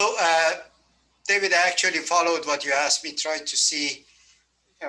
So, David, I actually followed what you asked me, tried to see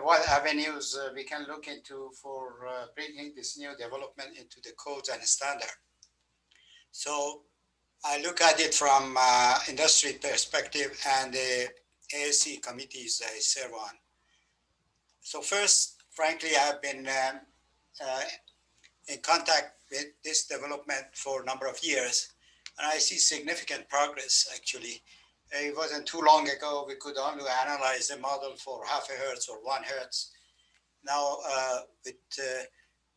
what avenues we can look into for bringing this new development into the codes and standard. So I look at it from industry perspective and the ASC committees I serve on. So first, frankly, I've been uh, in contact with this development for a number of years, and I see significant progress actually. It wasn't too long ago we could only analyze the model for half a hertz or 1 hertz. Now with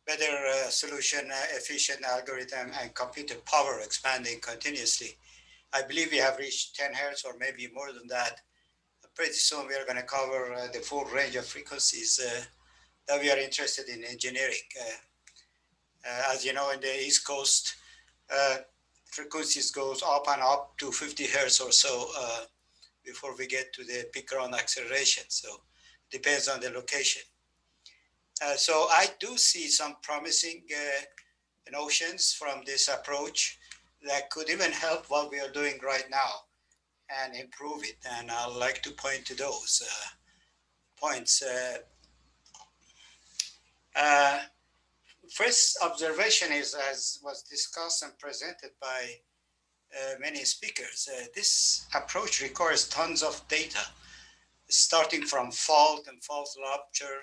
better solution, efficient algorithm and computer power expanding continuously, I believe we have reached 10 hertz or maybe more than that. Pretty soon we are going to cover the full range of frequencies that we are interested in engineering. As you know, in the East Coast, uh, frequencies goes up and up to 50 hertz or so before we get to the peak ground acceleration. So it depends on the location. So I do see some promising notions from this approach that could even help what we are doing right now and improve it. And I'd like to point to those points. Uh, First observation is, as was discussed and presented by many speakers, this approach requires tons of data, starting from fault and fault rupture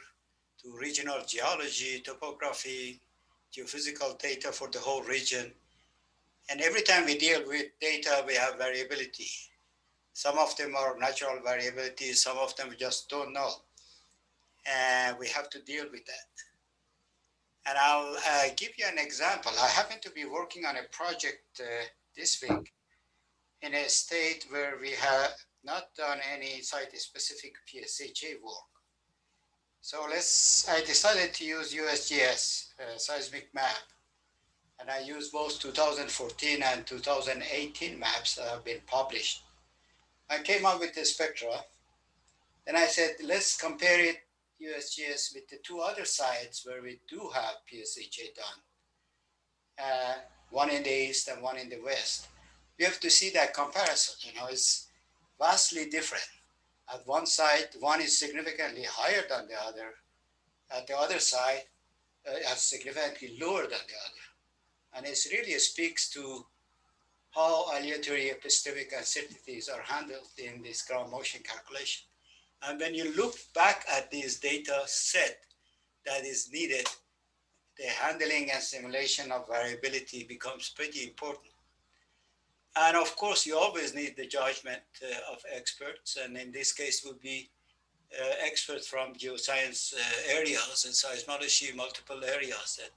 to regional geology, topography, geophysical data for the whole region. And every time we deal with data, we have variability. Some of them are natural variability, some of them we just don't know. And we have to deal with that. And I'll give you an example. I happen to be working on a project this week in a state where we have not done any site-specific PSHA work. So I decided to use USGS seismic map. And I used both 2014 and 2018 maps that have been published. I came up with the spectra. Then I said, let's compare it USGS with the two other sites where we do have PSHA done. One in the east and one in the west. You have to see that comparison. It's vastly different. At one side, one is significantly higher than the other. At the other side, it's significantly lower than the other. And it really speaks to how aleatory epistemic uncertainties are handled in this ground motion calculation. And when you look back at this data set that is needed, the handling and simulation of variability becomes pretty important. And of course, you always need the judgment of experts, and in this case would be experts from geoscience areas and seismology, multiple areas that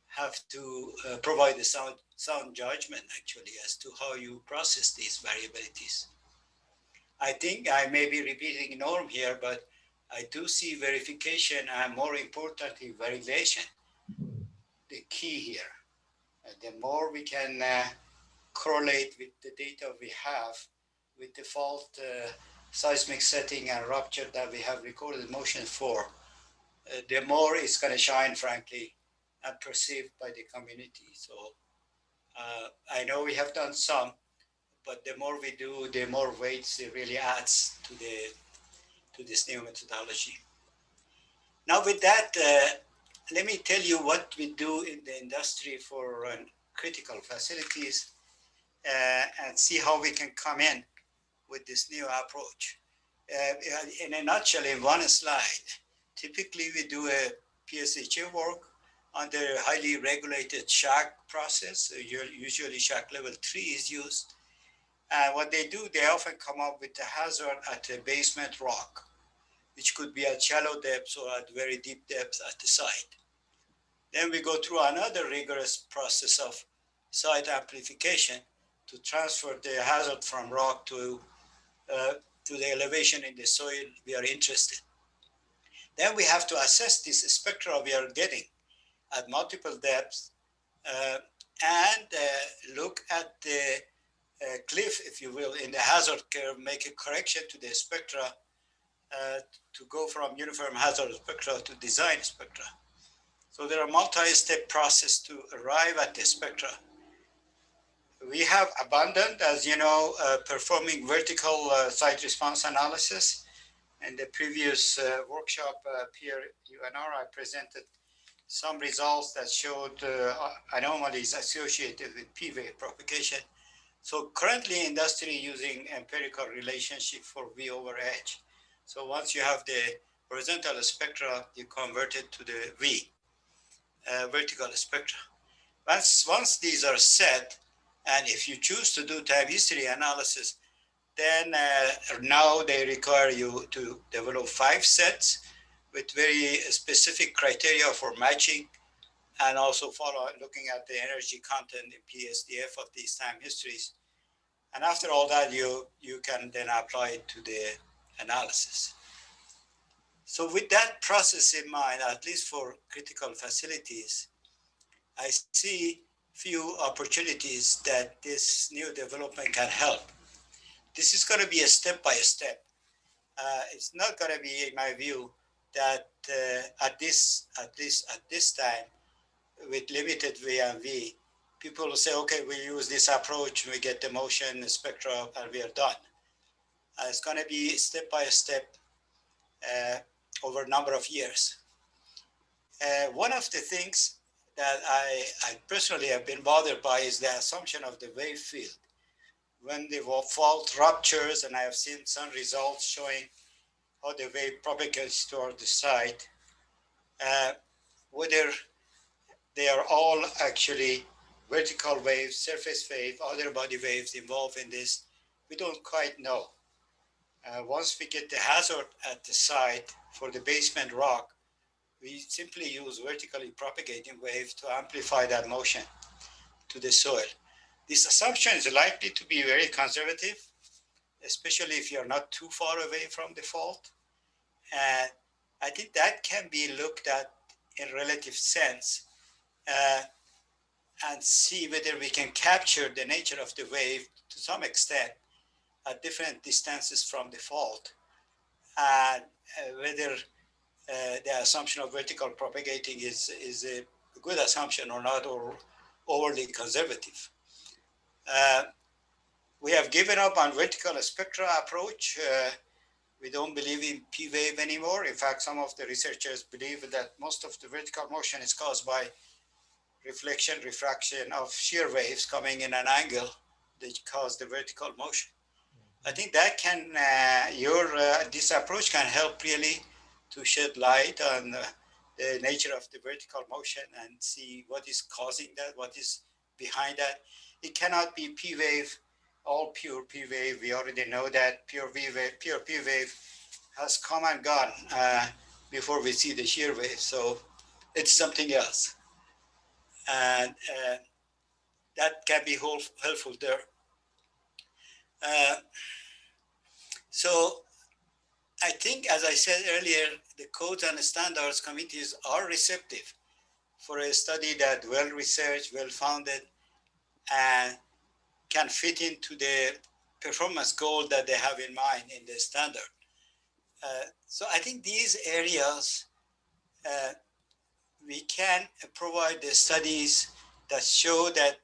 have to provide a sound judgment actually as to how you process these variabilities. I think I may be repeating norm here, but I do see verification and more importantly, validation, the key here. The more we can correlate with the data we have with the fault seismic setting and rupture that we have recorded motion for, the more it's going to shine, frankly, and perceived by the community. So I know we have done some, but the more we do, the more weights it really adds to this new methodology. Now with that, let me tell you what we do in the industry for critical facilities and see how we can come in with this new approach. In a nutshell, in one slide, typically we do a PSHA work under a highly regulated shack process. Usually shack level 3 is used. And what they do, they often come up with a hazard at a basement rock, which could be at shallow depths or at very deep depths at the site. Then we go through another rigorous process of site amplification to transfer the hazard from rock to the elevation in the soil we are interested. Then we have to assess this spectra we are getting at multiple depths and look at the cliff, if you will, in the hazard curve, make a correction to the spectra to go from uniform hazard spectra to design spectra. So there are multi-step process to arrive at the spectra. We have abandoned, as you know, performing vertical site response analysis. In the previous workshop, Pierre, you and I presented some results that showed anomalies associated with P wave propagation. So currently industry using empirical relationship for V over H. So once you have the horizontal spectra, you convert it to the V, vertical spectra. Once these are set, and if you choose to do time history analysis, then now they require you to develop 5 sets with very specific criteria for matching, and also looking at the energy content in PSDF of these time histories. And after all that, you can then apply it to the analysis. So with that process in mind, at least for critical facilities, I see few opportunities that this new development can help. This is going to be a step-by-step. It's not going to be, in my view, that at this time, with limited V and V, people will say, okay, we use this approach, we get the motion spectra, and we are done. It's going to be step-by-step over a number of years. One of the things that I personally have been bothered by is the assumption of the wave field. When the fault ruptures, and I have seen some results showing how the wave propagates toward the site, whether they are all actually vertical waves, surface wave, other body waves involved in this, we don't quite know. Once we get the hazard at the site for the basement rock, we simply use vertically propagating wave to amplify that motion to the soil. This assumption is likely to be very conservative, especially if you're not too far away from the fault. And I think that can be looked at in relative sense and see whether we can capture the nature of the wave to some extent at different distances from the fault, and whether the assumption of vertical propagating is a good assumption or not, or overly conservative. We have given up on vertical spectra approach. We don't believe in P wave anymore. In fact, some of the researchers believe that most of the vertical motion is caused by reflection, refraction of shear waves coming in an angle that cause the vertical motion. I think that can, this approach can help really to shed light on the nature of the vertical motion and see what is causing that, what is behind that. It cannot be P wave, all pure P wave. We already know that pure P wave has come and gone before we see the shear wave. So it's something else. And that can be helpful there. So I think, as I said earlier, the codes and standards committees are receptive for a study that well-researched, well-founded, and can fit into the performance goal that they have in mind in the standard. So I think these areas, we can provide the studies that show that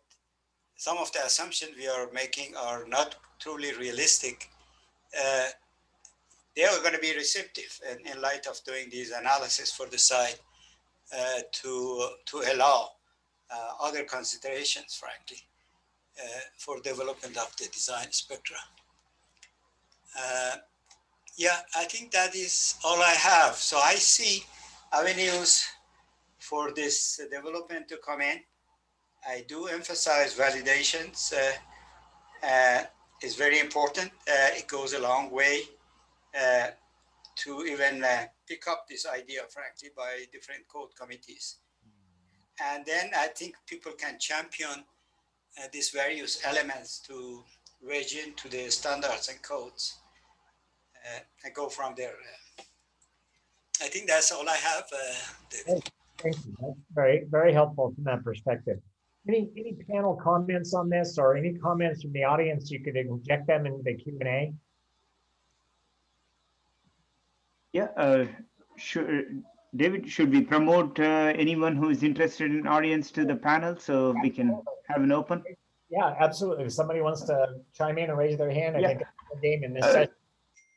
some of the assumptions we are making are not truly realistic. They are going to be receptive in light of doing these analysis for the site to allow other considerations, frankly, for development of the design spectra. Yeah, I think that is all I have. So I see avenues for this development to come in. I do emphasize validations is very important. It goes a long way to even pick up this idea, frankly, by different code committees. And then I think people can champion these various elements to wedge into the standards and codes and go from there. I think that's all I have. Thank you. That's very, very helpful from that perspective. Any panel comments on this, or any comments from the audience? You could inject them into the Q&A. Yeah, David, should we promote anyone who is interested in audience to the panel so we can have an open? Yeah, absolutely. If somebody wants to chime in and raise their hand, I Yeah. think it's a game in this Uh, session.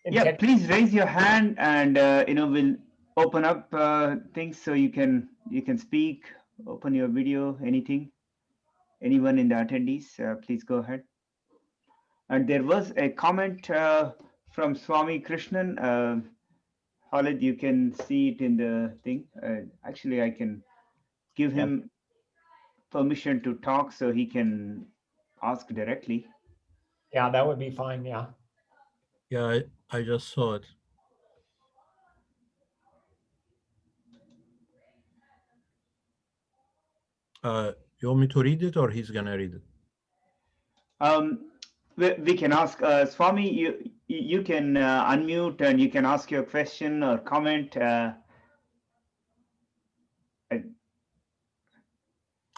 yeah, please raise your hand, and we'll open up things so you can speak, open your video, anything. Anyone in the attendees, please go ahead. And there was a comment from Swami Krishnan. Khalid, you can see it in the thing. Actually, I can give Yeah. him permission to talk so he can ask directly. Yeah, that would be fine. Yeah. Yeah, I just saw it. You want me to read it or he's gonna read it? We can ask Swami. You can unmute and you can ask your question or comment.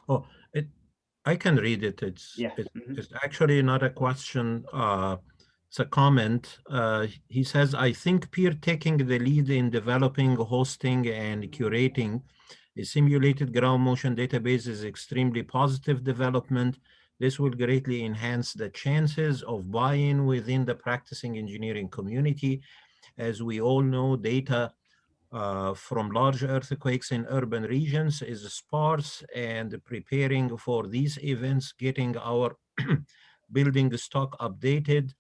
Oh, I can read it. Yeah. Mm-hmm. It's actually not a question. It's a comment. He says, I think peer taking the lead in developing, hosting, and curating a simulated ground motion database is extremely positive development. This will greatly enhance the chances of buy-in within the practicing engineering community. As we all know, data from large earthquakes in urban regions is sparse, and preparing for these events, getting our building stock updated